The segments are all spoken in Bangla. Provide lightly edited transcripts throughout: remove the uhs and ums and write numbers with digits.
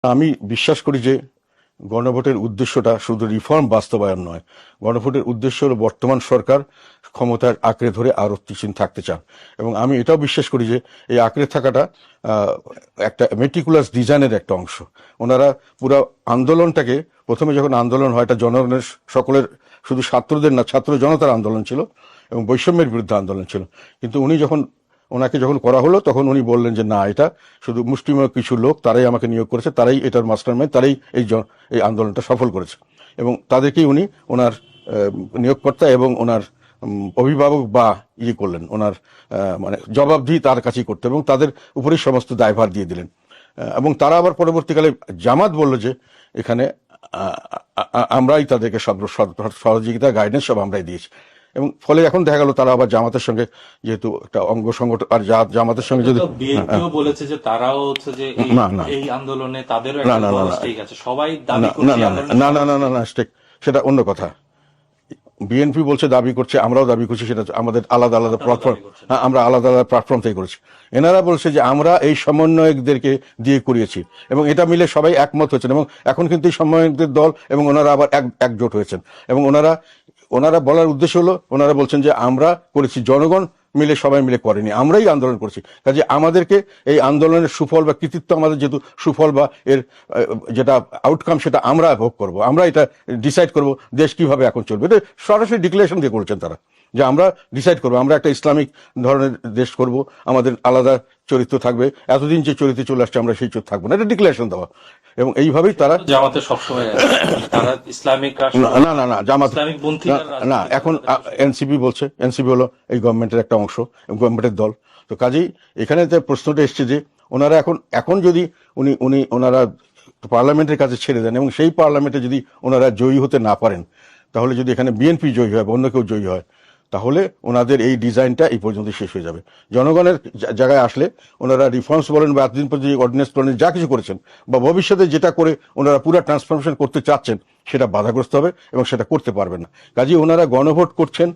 আমি বিশ্বাস করি যে গণভোটের উদ্দেশ্যটা শুধু রিফর্ম বাস্তবায়ন নয়। গণভোটের উদ্দেশ্য হলো বর্তমান সরকার ক্ষমতার আঁকড়ে ধরে আরো কিছুদিন থাকতে চান, এবং আমি এটাও বিশ্বাস করি যে এই আঁকড়ে থাকাটা একটা মেটিকুলাস ডিজাইনের একটা অংশ। ওনারা পুরো আন্দোলনটাকে, প্রথমে যখন আন্দোলন হয়, এটা জনগণের সকলের, শুধু ছাত্রদের না, ছাত্র জনতার আন্দোলন ছিল এবং বৈষম্যের বিরুদ্ধে আন্দোলন ছিল। কিন্তু ওনাকে যখন করা হলো, তখন উনি বললেন যে না, এটা শুধু মুষ্টিমেয় কিছু লোক, তারাই আমাকে নিয়োগ করেছে, তারাই এটার মাস্টারমাইন্ড, তারাই এই আন্দোলনটা সফল করেছে, এবং তাদেরকেই উনি ওনার নিয়োগকর্তা এবং ওনার অভিভাবক বা করলেন, ওনার মানে জবাবদিহি তার কাছেই করতে, এবং তাদের উপরেই সমস্ত দায়ভার দিয়ে দিলেন। এবং তারা আবার পরবর্তীকালে জামাত বলল যে এখানে আমরাই তাদেরকে সহযোগিতা, গাইডেন্স সব আমরাই দিয়েছি, এবং ফলে এখন দেখা গেল তারা আবার জামাতের সঙ্গে, যেহেতু একটা অঙ্গ সংগঠন, আর জামাতের সঙ্গে যদি বিএনপিও বলেছে যে তারাও হচ্ছে যে না না এই আন্দোলনে তাদেরও না একটা না বড় না স্টেক আছে, সবাই দাবি না করছে না আন্দোলনে না না না না না স্টেক, সেটা অন্য কথা। বিএনপি বলছে, দাবি করছে, আমরাও দাবি করছি, সেটা আমাদের আলাদা আলাদা প্ল্যাটফর্ম। হ্যাঁ, আমরা আলাদা আলাদা প্ল্যাটফর্ম থেকে করেছি। এনারা বলছে যে আমরা এই সমন্বয়কদেরকে দিয়ে করিয়েছি, এবং এটা মিলে সবাই একমত হয়েছেন, এবং এখন কিন্তু এই সমন্বয়কদের দল এবং ওনারা আবার একজোট হয়েছেন, এবং ওনারা বলার উদ্দেশ্য হলো, ওনারা বলছেন যে আমরা করেছি, জনগণ মিলে, সবাই মিলে করেনি, আমরাই আন্দোলন করছি। কাজে আমাদেরকে এই আন্দোলনের সুফল বা কৃতিত্ব, আমাদের যেহেতু সুফল বা এর যেটা আউটকাম, সেটা আমরা ভোগ করব, আমরা এটা ডিসাইড করব দেশ কিভাবে এখন চলবে। এটা সরাসরি ডিক্লারেশন দিয়ে করেছেন তারা, যে আমরা ডিসাইড করবো, আমরা একটা ইসলামিক ধরনের দেশ করব, আমাদের আলাদা চরিত্র থাকবে, এতদিন যে চরিত্রে চলে আসছে আমরা সেই চরিত্র থাকবো না, এটা ডিক্লারেশন দেওয়া। এবং এইভাবেই তারা, জামাতে সবসময় তারা ইসলামিক না না না জামাত ইসলামিক পন্থী না, এখন এনসিপি বলছে, এনসিপি হলো এই গভর্নমেন্টের একটা অংশ, গভর্নমেন্টের দল। তো কাজেই এখানে যে প্রশ্নটা এসছে যে ওনারা এখন যদি ওনারা পার্লামেন্টের কাছে ছেড়ে দেন, এবং সেই পার্লামেন্টে যদি ওনারা জয়ী হতে না পারেন, তাহলে যদি এখানে বিএনপি জয়ী হয় বা অন্য কেউ জয়ী হয়, তাহলে ওনাদের এই ডিজাইনটা এই পর্যন্ত শেষ হয়ে যাবে। জনগণের জায়গায় আসলে ওনারা রিফর্মস বলেন বা এতদিন পর্যন্ত অর্ডিন্যান্স বলেন, যা কিছু করেছেন বা ভবিষ্যতে যেটা করে ওনারা পুরো ট্রান্সফরমেশন করতে চাচ্ছেন, সেটা বাধাগ্রস্ত হবে এবং সেটা করতে পারবেন না। কাজেই ওনারা গণভোট করছেন,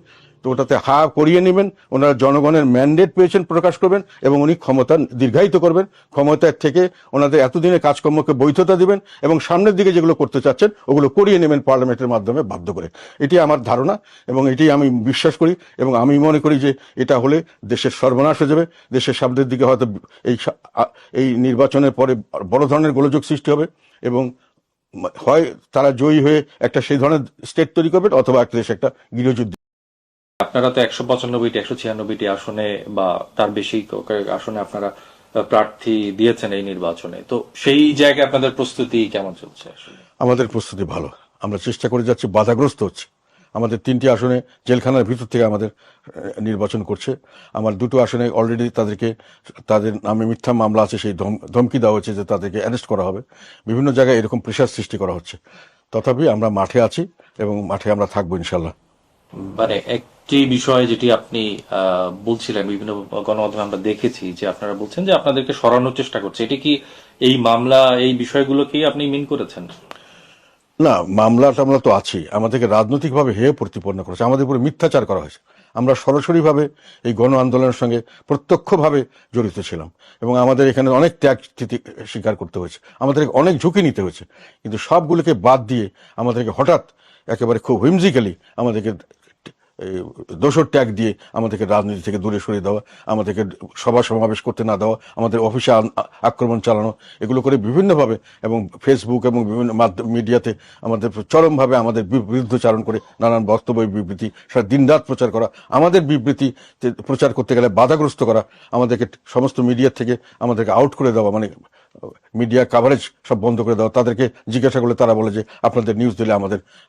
তো ওটাতে হা করিয়ে নেবেন, ওনারা জনগণের ম্যান্ডেট পেয়েছেন, প্রকাশ করবেন, এবং উনি ক্ষমতা দীর্ঘায়িত করবেন, ক্ষমতার থেকে ওনাদের এতদিনের কাজকর্মকে বৈধতা দিবেন, এবং সামনের দিকে যেগুলো করতে চাচ্ছেন ওগুলো করিয়ে নেবেন পার্লামেন্টের মাধ্যমে বাধ্য করে। এটি আমার ধারণা, এবং এটি আমি বিশ্বাস করি, এবং আমি মনে করি যে এটা হলে দেশের সর্বনাশ হয়ে যাবে। দেশের সামনের দিকে হয়তো এই নির্বাচনের পরে বড় ধরনের গোলযোগ সৃষ্টি হবে, এবং হয় তারা জয়ী হয়ে একটা সেই ধরনের স্টেট তৈরি করবেন, অথবা একটা দেশে একটা গৃহযুদ্ধ। আপনারা তো 195টি 196টি আসনে বা তার বেশি আসনে আপনারা প্রার্থী দিয়েছেন এই নির্বাচনে, তো সেই জায়গায় আপনাদের প্রস্তুতি কেমন চলছে? আসলে আমাদের প্রস্তুতি ভালো, আমরা চেষ্টা করে যাচ্ছি, বাধাগ্রস্ত হচ্ছে। আমাদের 3টি আসনে জেলখানার ভিতর থেকে আমাদের নির্বাচন করছে। আমার 2টো আসনে অলরেডি তাদের নামে মিথ্যা মামলা আছে, সেই ধমকি দেওয়া হচ্ছে যে তাদেরকে অ্যারেস্ট করা হবে। বিভিন্ন জায়গায় এরকম প্রেশার সৃষ্টি করা হচ্ছে। তথাপি আমরা মাঠে আছি, এবং মাঠে আমরা থাকবো ইনশাল্লাহ। মানে একটি বিষয় যেটি আপনি বলছিলেন, বিভিন্ন গণমাধ্যমে আমরা দেখেছি যে আপনারা বলছেন যে আপনাদেরকে সরানোর চেষ্টা করছে, এটি কি এই মামলা, এই বিষয়গুলোকেই আপনি মিন করেছেন? না, মামলা টামলা তো আছেই, আমাদেরকে রাজনৈতিকভাবে হেয় প্রতিপন্ন করেছে, আমাদের উপরে মিথ্যাচার করা হয়েছে। আমরা সরাসরিভাবে এই গণ আন্দোলনের সঙ্গে প্রত্যক্ষভাবে জড়িত ছিলাম, এবং আমাদের এখানে অনেক ত্যাগ স্বীকার করতে হয়েছে, আমাদের অনেক ঝুঁকি নিতে হয়েছে। কিন্তু সবগুলোকে বাদ দিয়ে আমাদেরকে হঠাৎ একেবারে খুব হুইমজিক্যালি আমাদেরকে দোষর ট্যাগ দিয়ে আমাদেরকে রাজনীতি থেকে দূরে সরিয়ে দেওয়া, আমাদেরকে সভা সমাবেশ করতে না দেওয়া, আমাদের অফিসে আক্রমণ চালানো, এগুলো করে বিভিন্নভাবে, এবং ফেসবুক এবং বিভিন্ন মিডিয়াতে আমাদের চরমভাবে আমাদের বিরুদ্ধচারণ করে নানান বক্তব্য, বিবৃতি সারা দিনরাত প্রচার করা, আমাদের বিবৃতি প্রচার করতে গেলে বাধাগ্রস্ত করা, আমাদেরকে সমস্ত মিডিয়া থেকে আমাদেরকে আউট করে দেওয়া, মানে মিডিয়া কাভারেজ সব বন্ধ করে দেওয়া। তাদেরকে জিজ্ঞাসা করলে তারা বলে যে আপনাদের নিউজ দিলে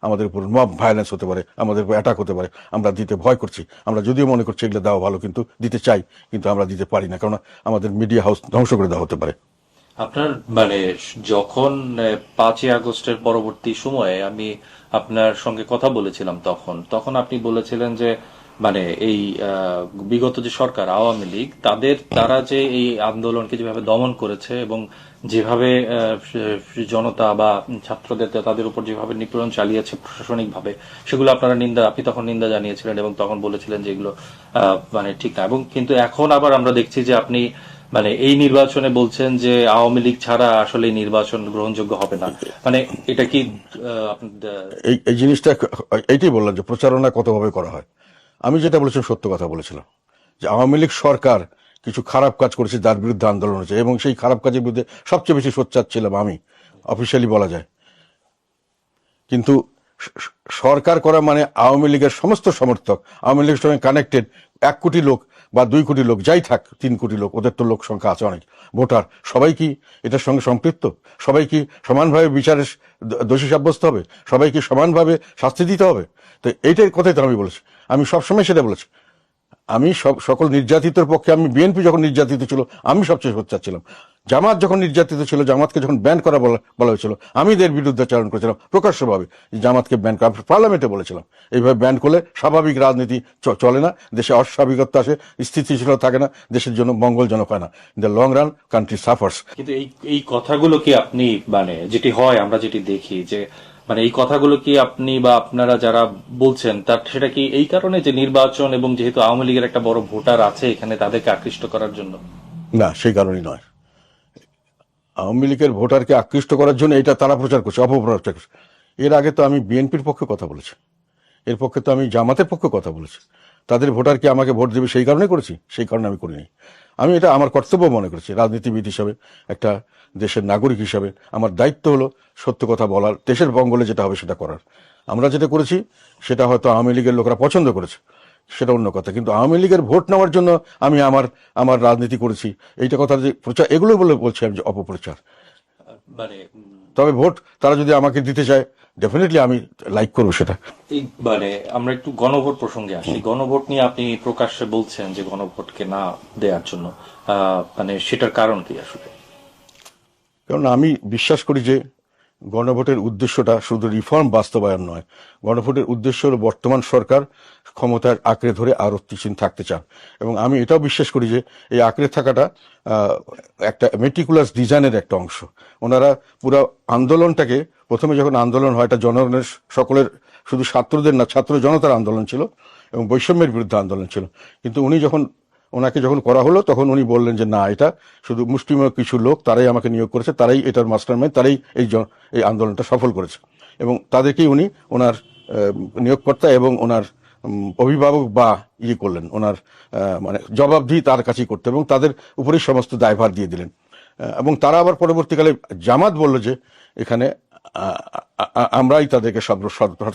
আমাদের উপর মব ভায়োলেন্স হতে পারে, আমাদের উপর অ্যাটাক হতে পারে, আমরা দিতে ভয় করছি। আমরা যদিও মনে করছি এগুলো দেওয়া ভালো, কিন্তু দিতে চাই, কিন্তু আমরা দিতে পারি না, কারণ আমাদের মিডিয়া হাউস ধ্বংস করে দেওয়া হতে পারে। আপনার মানে যখন 5ই আগস্টের পরবর্তী সময়ে আমি আপনার সঙ্গে কথা বলেছিলাম, তখন আপনি বলেছিলেন যে মানে এই বিগত যে সরকার আওয়ামী লীগ তারা যে এই আন্দোলনকে যেভাবে দমন করেছে এবং যেভাবে জনতা বা ছাত্রদের তাদের উপর যেভাবে নিপীড়ন চালিয়েছে প্রশাসনিকভাবে, সেগুলো আপনি তখন নিন্দা জানিয়েছিলেন এবং তখন বলেছিলেন যে এগুলো মানে ঠিক না। এবং কিন্তু এখন আবার আমরা দেখছি যে আপনি মানে এই নির্বাচনে বলছেন যে আওয়ামী লীগ ছাড়া আসলে এই নির্বাচন গ্রহণযোগ্য হবে না, মানে এটা কি এই এই জিনিসটা এইটাই বললাম যে প্রচারণা কতভাবে করা হয়। আমি যেটা বলেছিলাম সত্য কথা বলেছিলাম যে আওয়ামী লীগ সরকার কিছু খারাপ কাজ করেছে, যার বিরুদ্ধে আন্দোলন হয়েছে, এবং সেই খারাপ কাজের বিরুদ্ধে সবচেয়ে বেশি সোচ্চার ছিলাম আমি, অফিসিয়ালি বলা যায়। কিন্তু সরকার করা মানে আওয়ামী লীগের সমস্ত সমর্থক, আওয়ামী লীগের সঙ্গে কানেক্টেড 1 কোটি লোক বা 2 কোটি লোক, যাই থাক, 3 কোটি লোক, ওদের তো লোক সংখ্যা আছে অনেক, ভোটার, সবাই কি এটার সঙ্গে সম্পৃক্ত? সবাই কি সমানভাবে বিচারের দোষী সাব্যস্ত হবে? সবাই কি সমানভাবে শাস্তি দিতে হবে? তো এইটার কথাই তো আমি বলেছি, আমি সবসময় সেটা বলেছি। আমি সকল নির্যাতিতের পক্ষে, আমি বিএনপি যখন নির্যাতিত ছিল আমি সবচেয়ে সোচ্চার ছিলাম। জামাত যখন নির্যাতিত ছিল, জামাতকে যখন ব্যান করা বলা হয়েছিল, আমি এদের বিরুদ্ধে চারণ করেছিলাম প্রকাশ্যভাবে, যে জামাতকে ব্যান করা, পার্লামেন্টে বলেছিলাম এইভাবে ব্যান করলে স্বাভাবিক রাজনীতি চলে না, দেশে অস্বাভাবিকত্ব আসে, স্থিতিশীলতা থাকে না, দেশের জন্য মঙ্গলজনক হয় না, in the long run country suffers. কিন্তু এই এই কথাগুলো কি আপনি, মানে যেটি হয় আমরা যেটি দেখি যে, মানে এই কথাগুলো কি আপনি বা আপনারা যারা বলছেন তার সেটা কি এই কারণে যে নির্বাচন এবং যেহেতু আওয়ামী লীগের একটা বড় ভোটার আছে এখানে, তাদেরকে আকৃষ্ট করার জন্য? না, সেই কারণেই নয়। আওয়ামী লীগের ভোটারকে আকৃষ্ট করার জন্য এটা তারা প্রচার করছে, অপপ্রচার করছে। এর আগে তো আমি বিএনপির পক্ষে কথা বলেছি, এর পক্ষে তো আমি জামাতের পক্ষে কথা বলেছি। তাদের ভোটারকে আমাকে ভোট দেবে সেই কারণে করেছি, সেই কারণে আমি করিনি। আমি এটা আমার কর্তব্য মনে করেছি, রাজনীতিবিদ হিসাবে, একটা দেশের নাগরিক হিসাবে আমার দায়িত্ব হলো সত্য কথা বলার, দেশের মঙ্গলে যেটা হবে সেটা করার। আমরা যেটা করেছি সেটা হয়তো আওয়ামী লীগের লোকেরা পছন্দ করেছে, সেটা অন্য কথা, কিন্তু আওয়ামী লীগের ভোট নেওয়ার জন্য আমি আমার আমার রাজনীতি করেছি, এইটা কথা যে প্রচার, এগুলো বলে বলছি আমি যে অপপ্রচার। মানে তবে ভোট তারা যদি আমাকে দিতে চায়, ডেফিনেটলি আমি লাইক করবো সেটা। এই মানে আমরা একটু গণভোট প্রসঙ্গে আসি। গণভোট নিয়ে আপনি প্রকাশ্যে বলছেন যে গণভোটকে না দেওয়ার জন্য, মানে সেটার কারণ কি আসলে? কারণ আমি বিশ্বাস করি যে গণভোটের উদ্দেশ্যটা শুধু রিফর্ম বাস্তবায়ন নয়, গণভোটের উদ্দেশ্য হলো বর্তমান সরকার ক্ষমতার আঁকড়ে ধরে আরো কিছুদিন থাকতে চান, এবং আমি এটাও বিশ্বাস করি যে এই আঁকড়ে থাকাটা একটা মেটিকুলাস ডিজাইনের একটা অংশ। ওনারা পুরো আন্দোলনটাকে, প্রথমে যখন আন্দোলন হয়, এটা জনগণের সকলের, শুধু ছাত্রদের না, ছাত্র জনতার আন্দোলন ছিল এবং বৈষম্যের বিরুদ্ধে আন্দোলন ছিল। কিন্তু ওনাকে যখন করা হলো তখন উনি বললেন যে না, এটা শুধু মুষ্টিমেয় কিছু লোক, তারাই আমাকে নিয়োগ করেছে, তারাই এটার মাস্টারমাইন্ড, তারাই এই আন্দোলনটা সফল করেছে, এবং তাদেরকেই উনি ওনার নিয়োগকর্তা এবং ওনার অভিভাবক বা ইয়ে করলেন, ওনার মানে জবাবদিহি তার কাছেই করতে, এবং তাদের উপরেই সমস্ত দায়ভার দিয়ে দিলেন। এবং তারা আবার পরবর্তীকালে জামাত বলল যে এখানে আমরাই তাদেরকে সব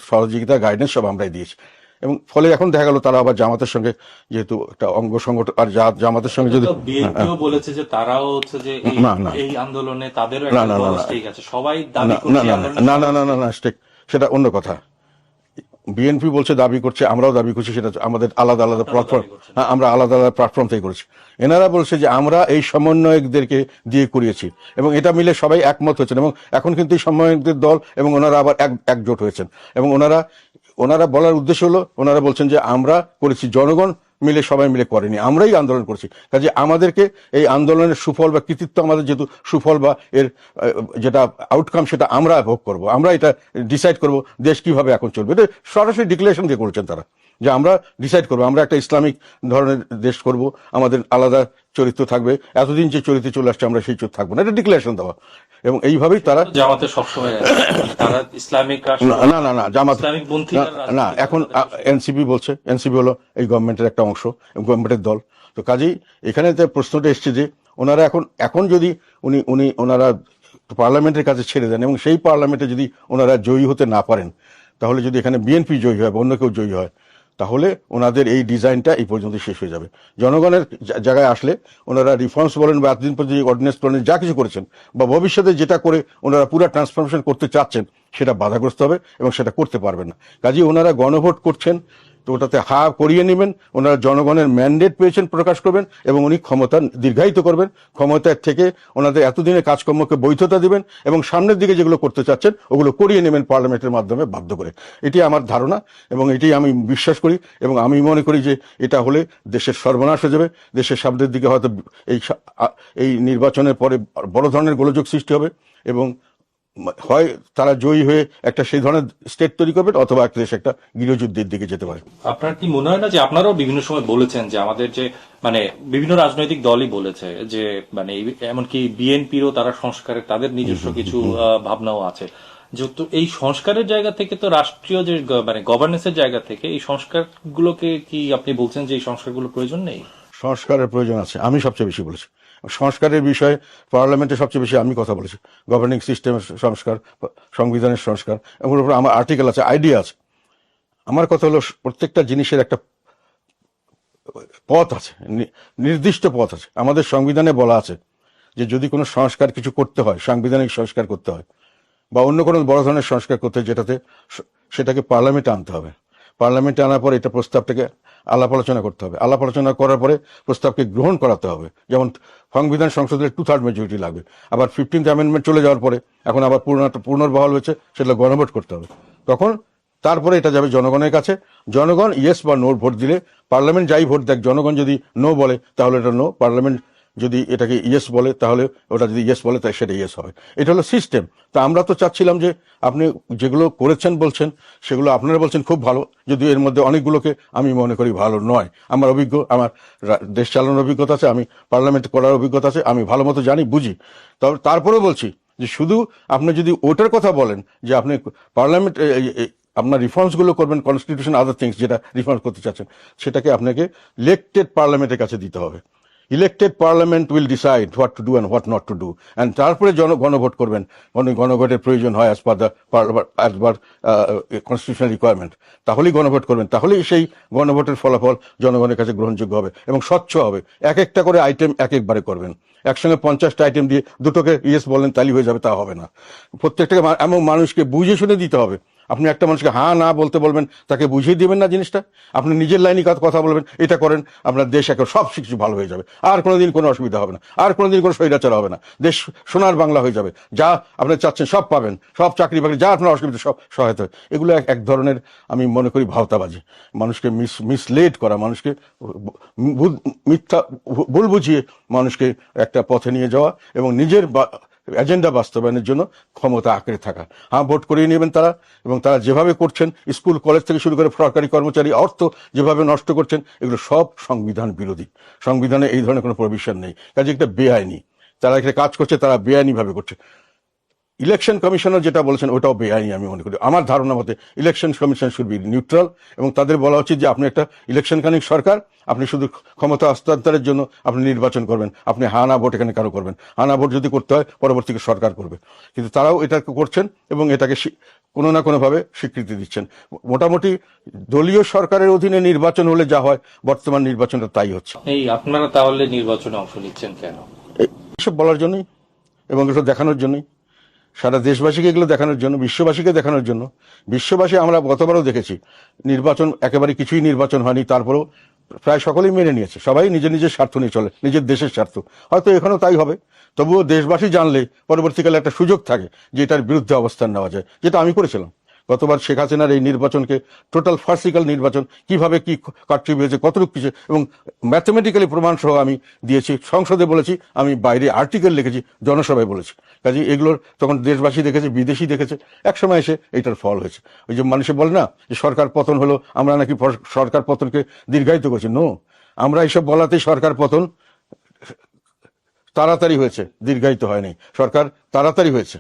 সহযোগিতা, গাইডেন্স সব আমরাই দিয়েছি, এবং ফলে এখন দেখা গেল তারা আবার জামাতের সঙ্গে, যেহেতু একটা অঙ্গ সংগঠন, আর জামাতের সঙ্গে যদি বিএনপিও বলেছে যে তারাও হচ্ছে যে না না এই আন্দোলনে তাদেরও না একটা না না বড় না স্টেক আছে, সবাই দাবি না করছে না আন্দোলনে না না না না না স্টেক, সেটা অন্য কথা। বিএনপি বলছে, দাবি করছে, আমরাও দাবি করছি, সেটা আমাদের আলাদা আলাদা প্ল্যাটফর্ম, আমরা আলাদা আলাদা প্ল্যাটফর্ম থেকে করেছি। এনারা বলছে যে আমরা এই সমন্বয়কদেরকে দিয়ে করিয়েছি, এবং এটা মিলে সবাই একমত হয়েছেন, এবং এখন কিন্তু এই সমন্বয়কদের দল এবং ওনারা আবার একজোট হয়েছেন, এবং ওনারা বলার উদ্দেশ্য হলো, ওনারা বলছেন যে আমরা করেছি, জনগণ মিলে, সবাই মিলে করেনি, আমরাই আন্দোলন করছি, কাজে আমাদেরকে এই আন্দোলনের সুফল বা কৃতিত্ব, আমাদের যেহেতু সুফল বা এর যেটা আউটকাম সেটা আমরা ভোগ করব, আমরা এটা ডিসাইড করব দেশ কিভাবে এখন চলবে। এটা সরাসরি ডিক্লারেশন দিয়ে করেছেন তারা, যে আমরা ডিসাইড করবো, আমরা একটা ইসলামিক ধরনের দেশ করব, আমাদের আলাদা চরিত্র থাকবে, এতদিন যে চরিত্র চলে আসছে আমরা সেই চরিত্র থাকবো না, এটা ডিক্লারেশন দেওয়া, এবং এইভাবেই তারা জামাতে সবসময় তারা ইসলামিক না না না জামাত ইসলামিক পন্থী না, এখন এনসিপি বলছে, এনসিপি হলো এই গভর্নমেন্টের একটা অংশ, গভর্নমেন্টের দল। তো কাজেই এখানে যে প্রশ্নটা এসছে যে ওনারা এখন যদি ওনারা পার্লামেন্টের কাছে ছেড়ে দেন, এবং সেই পার্লামেন্টে যদি ওনারা জয়ী হতে না পারেন, তাহলে যদি এখানে বিএনপি জয়ী হয় বা অন্য কেউ জয়ী হয়, তাহলে ওনাদের এই ডিজাইনটা এই পর্যন্ত শেষ হয়ে যাবে। জনগণের জায়গায় আসলে ওনারা রিফর্মস বলেন বা এতদিন পর্যন্ত অর্ডিন্যান্স বলেন, যা কিছু করেছেন বা ভবিষ্যতে যেটা করে ওনারা পুরো ট্রান্সফরমেশন করতে চাচ্ছেন, সেটা বাধাগ্রস্ত হবে এবং সেটা করতে পারবেন না। কাজেই ওনারা গণভোট করছেন, তো ওটাতে হা করিয়ে নেবেন, ওনারা জনগণের ম্যান্ডেট পেয়েছেন, প্রকাশ করবেন, এবং উনি ক্ষমতা দীর্ঘায়িত করবেন, ক্ষমতার থেকে ওনাদের এতদিনের কাজকর্মকে বৈধতা দিবেন, এবং সামনের দিকে যেগুলো করতে চাচ্ছেন ওগুলো করিয়ে নেবেন পার্লামেন্টের মাধ্যমে বাধ্য করে। এটি আমার ধারণা, এবং এটি আমি বিশ্বাস করি, এবং আমি মনে করি যে এটা হলে দেশের সর্বনাশ হয়ে যাবে, দেশের সামনের দিকে হয়তো এই নির্বাচনের পরে বড় ধরনের গোলযোগ সৃষ্টি হবে, এবং হয় তারা জয়ী হয়ে একটা সেই ধরনের স্টেট তৈরি করবে, অথবা একটা দেশ একটা গৃহযুদ্ধের দিকে যেতে পারে। আপনার কি মনে হয় না যে আপনারাও বিভিন্ন সময় বলেছেন যে আমাদের যে মানে বিভিন্ন রাজনৈতিক দলই বলেছে যে মানে এমনকি বিএনপিরও তারা সংস্কারের তাদের নিজস্ব কিছু ভাবনাও আছে, যেহেতু এই সংস্কারের জায়গা থেকে তো রাষ্ট্রীয় যে মানে গভর্নেন্সের জায়গা থেকে এই সংস্কারগুলোকে কি আপনি বলছেন যে এই সংস্কারগুলো প্রয়োজন নেই? সংস্কারের প্রয়োজন আছে, আমি সবচেয়ে বেশি বলেছি। সংস্কারের বিষয়ে পার্লামেন্টে সবচেয়ে বেশি আমি কথা বলেছি। গভর্নিং সিস্টেমের সংস্কার, সংবিধানের সংস্কার, এবং ওর উপর আমার আর্টিকেল আছে, আইডিয়া আছে। আমার কথা হলো প্রত্যেকটা জিনিসের একটা পথ আছে, নির্দিষ্ট পথ আছে। আমাদের সংবিধানে বলা আছে যে যদি কোনো সংস্কার কিছু করতে হয়, সাংবিধানিক সংস্কার করতে হয় বা অন্য কোনো বড় ধরনের সংস্কার করতে হয়, যেটাতে সেটাকে পার্লামেন্টে আনতে হবে। পার্লামেন্টে আনার পরে এটা প্রস্তাবটাকে আলাপ আলোচনা করতে হবে। আলাপ আলোচনা করার পরে প্রস্তাবকে গ্রহণ করাতে হবে। যেমন সংবিধান সংসদের 2/3 মেজরিটি লাগবে। আবার 15th অ্যামেন্ডমেন্ট চলে যাওয়ার পরে এখন আবার পুনর্বহাল হয়েছে, সেটা গণভোট করতে হবে। তখন তারপরে এটা যাবে জনগণের কাছে। জনগণ ইয়েস বা নোর ভোট দিলে, পার্লামেন্ট যাই ভোট দেখ, জনগণ যদি নো বলে তাহলে এটা নো, পার্লামেন্ট যদি এটাকে ইয়েস বলে তাহলে ওটা, যদি ইয়েস বলে তাই সেটা ইয়েস হবে। এটা হলো সিস্টেম। তা আমরা তো চাচ্ছিলাম যে আপনি যেগুলো করেছেন বলছেন সেগুলো আপনারা বলছেন খুব ভালো, যদিও এর মধ্যে অনেকগুলোকে আমি মনে করি ভালো নয়। আমার আমার দেশ চালানোর অভিজ্ঞতা আছে, আমি পার্লামেন্ট করার অভিজ্ঞতা আছে, আমি ভালো মতো জানি, বুঝি। তবে তারপরেও বলছি যে শুধু আপনি যদি ওটার কথা বলেন যে আপনি পার্লামেন্ট আপনার রিফর্মসগুলো করবেন, কনস্টিটিউশন আদার থিংস যেটা রিফর্ম করতে চাচ্ছেন, সেটাকে আপনাকে ইলেক্টেড পার্লামেন্টের কাছে দিতে হবে। Elected parliament will decide what to do and what not to do, and তারপরে গণভোট করবেন। গণভোটের প্রয়োজন হয় অ্যাজ পার কনস্টিটিউশনাল রিকোয়ারমেন্ট, তাহলেই গণভোট করবেন। তাহলেই সেই গণভোটের ফলাফল জনগণের কাছে গ্রহণযোগ্য হবে এবং স্বচ্ছ হবে। এক একটা করে আইটেম এক একবারে করবেন। একসঙ্গে 50টা আইটেম দিয়ে দুটোকে ইয়েস বলেন তালি হয়ে যাবে, তা হবে না। প্রত্যেকটাকে এমন মানুষকে বুঝে শুনে দিতে হবে। আপনি একটা মানুষকে হ্যাঁ না বলতে বলবেন, তাকে বুঝিয়ে দিবেন না জিনিসটা। আপনি নিজের লাইনে কথা বলবেন, এটা করেন, আপনার দেশ এখন সব কিছু ভালো হয়ে যাবে। আর কোনোদিন কোনো অসুবিধা হবে না, আর কোনোদিন কোনো স্বৈরাচার হবে না। দেশ সোনার বাংলা হয়ে যাবে। যা আপনি চাচ্ছেন সব পাবেন, সব চাকরি বাকরি, যা আপনার অসুবিধা সব সহায়তা হবে। এগুলো এক ধরনের আমি মনে করি ভাওতাবাজি, মানুষকে মিসলেড করা, মানুষকে মিথ্যা ভুল বুঝিয়ে মানুষকে একটা পথে নিয়ে যাওয়া এবং নিজের এজেন্ডা বাস্তবায়নের জন্য ক্ষমতা আঁকড়ে থাকা। হ্যাঁ, ভোট করিয়ে নেবেন তারা, এবং তারা যেভাবে করছেন, স্কুল কলেজ থেকে শুরু করে সরকারি কর্মচারী অর্থ যেভাবে নষ্ট করছেন, এগুলো সব সংবিধান বিরোধী। সংবিধানে এই ধরনের কোনো প্রভিশন নেই, কাজে একটা বেআইনি। তারা এখানে কাজ করছে, তারা বেআইনি ভাবে করছে। ইলেকশন কমিশনার যেটা বলেছেন ওটাও বেআইনি আমি মনে করি। আমার ধারণা মতে election commission should be neutral, এবং তাদের বলা উচিত যে আপনি একটা ইলেকশনকালীন সরকার, আপনি শুধু ক্ষমতা হস্তান্তরের জন্য আপনি নির্বাচন করবেন, আপনি হানা ভোট এখানে কারো করবেন। হানা ভোট যদি করতে হয় পরবর্তীকে সরকার করবে, কিন্তু তারাও এটা করছেন এবং এটাকে কোনো না কোনোভাবে স্বীকৃতি দিচ্ছেন। মোটামুটি দলীয় সরকারের অধীনে নির্বাচন হলে যা হয়, বর্তমান নির্বাচনটা তাই হচ্ছে। এই আপনারা তাহলে নির্বাচনে অংশ নিচ্ছেন কেন? এসব বলার জন্যই এবং এসব দেখানোর জন্যই, সারা দেশবাসীকে এগুলো দেখানোর জন্য, বিশ্ববাসীকে দেখানোর জন্য। বিশ্ববাসী, আমরা গতবারও দেখেছি নির্বাচন একেবারে কিছুই নির্বাচন হয়নি, তারপরেও প্রায় সকলেই মেনে নিয়েছে। সবাই নিজের নিজের স্বার্থ নিয়ে চলে, নিজের দেশের স্বার্থ। হয়তো এখানেও তাই হবে, তবুও দেশবাসী জানলে পরবর্তীকালে একটা সুযোগ থাকে যে এটার বিরুদ্ধে অবস্থান নেওয়া যায়, যেটা আমি করেছিলাম। গতবার শেখ হাসিনার এই নির্বাচনকে টোটাল ফার্সিক্যাল নির্বাচন কিভাবে কি কারচুপি হয়েছে, কতটুকু কিছু, এবং ম্যাথমেটিক্যালি প্রমাণ সহ আমি দিয়েছি, সংসদে বলেছি, আমি বাইরে আর্টিকেল লিখেছি, জনসভায় বলেছি। কাজে এগুলোর তখন দেশবাসী দেখেছে, বিদেশি দেখেছে, একসময় এসে এটার ফল হয়েছে। ওই যে মানুষে বলে না যে সরকার পতন হলো, আমরা নাকি সরকার পতনকে দীর্ঘায়িত করছি। নো, আমরা এইসব বলাতেই সরকার পতন তাড়াতাড়ি হয়েছে, দীর্ঘায়িত হয়নি। সরকার তাড়াতাড়ি হয়েছে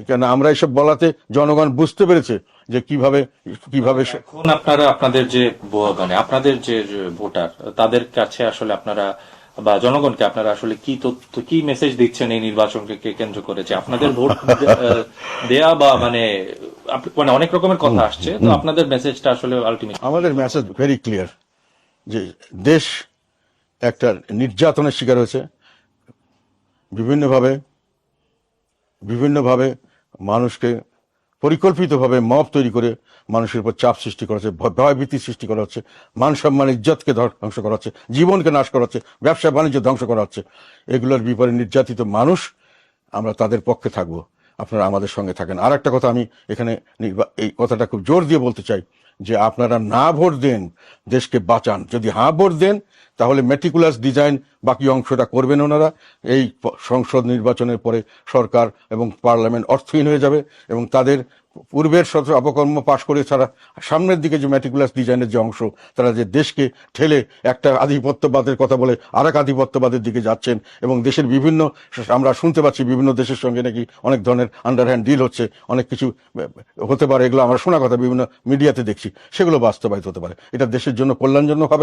কেন, আমরা এইসব বলাতে জনগণ বুঝতে পেরেছে যে কিভাবে কিভাবে এখন আপনারা আপনাদের যে মানে আপনাদের যে ভোটার তাদের কাছে আসলে আপনারা বা জনগণকে আপনারা আসলে কি তথ্য, কি মেসেজ দিচ্ছেন এই নির্বাচনকে কেন্দ্র করেছে? আপনাদের ভোট দেয়া বা মানে মানে অনেক রকমের কথা আসছে, তো আপনাদের মেসেজটা আসলে আলটিমেট? আমাদের মেসেজ ভেরি ক্লিয়ার, যে দেশ একটা নির্যাতনের শিকার হয়েছে, বিভিন্নভাবে মানুষকে পরিকল্পিতভাবে মব তৈরি করে মানুষের উপর চাপ সৃষ্টি করা হচ্ছে, ভয়ভীতি সৃষ্টি করা হচ্ছে, মান সম্মান ইজ্জতকে ধ্বংস করা হচ্ছে, জীবনকে নাশ করা হচ্ছে, ব্যবসা বাণিজ্য ধ্বংস করা হচ্ছে। এগুলোর বিপরীতে নির্যাতিত মানুষ, আমরা তাদের পক্ষে থাকবো, আপনারা আমাদের সঙ্গে থাকেন। আর একটা কথা আমি এখানে এই কথাটা খুব জোর দিয়ে বলতে চাই, যে আপনারা না ভোট দেন, দেশকে বাঁচান। যদি হ্যাঁ ভোট দেন তাহলে মেটিকুলাস ডিজাইন বাকি অংশটা করবেন ওনারা। এই সংসদ নির্বাচনের পরে সরকার এবং পার্লামেন্ট অর্থহীন হয়ে যাবে এবং তাদের পূর্বের শত অপকর্ম পাশ করে ছাড়া সামনের দিকে যে ম্যাটিকুলাস ডিজাইনের যে অংশ, তারা যে দেশকে ঠেলে একটা আধিপত্যবাদের কথা বলে আর এক আধিপত্যবাদের দিকে যাচ্ছেন এবং দেশের বিভিন্ন, আমরা শুনতে পাচ্ছি বিভিন্ন দেশের সঙ্গে নাকি অনেক ধরনের আন্ডারহ্যান্ড ডিল হচ্ছে, অনেক কিছু হতে পারে, এগুলো আমরা শোনা কথা বিভিন্ন মিডিয়াতে দেখছি, সেগুলো বাস্তবায়িত হতে পারে। এটা দেশের জন্য কল্যাণজনক হবে।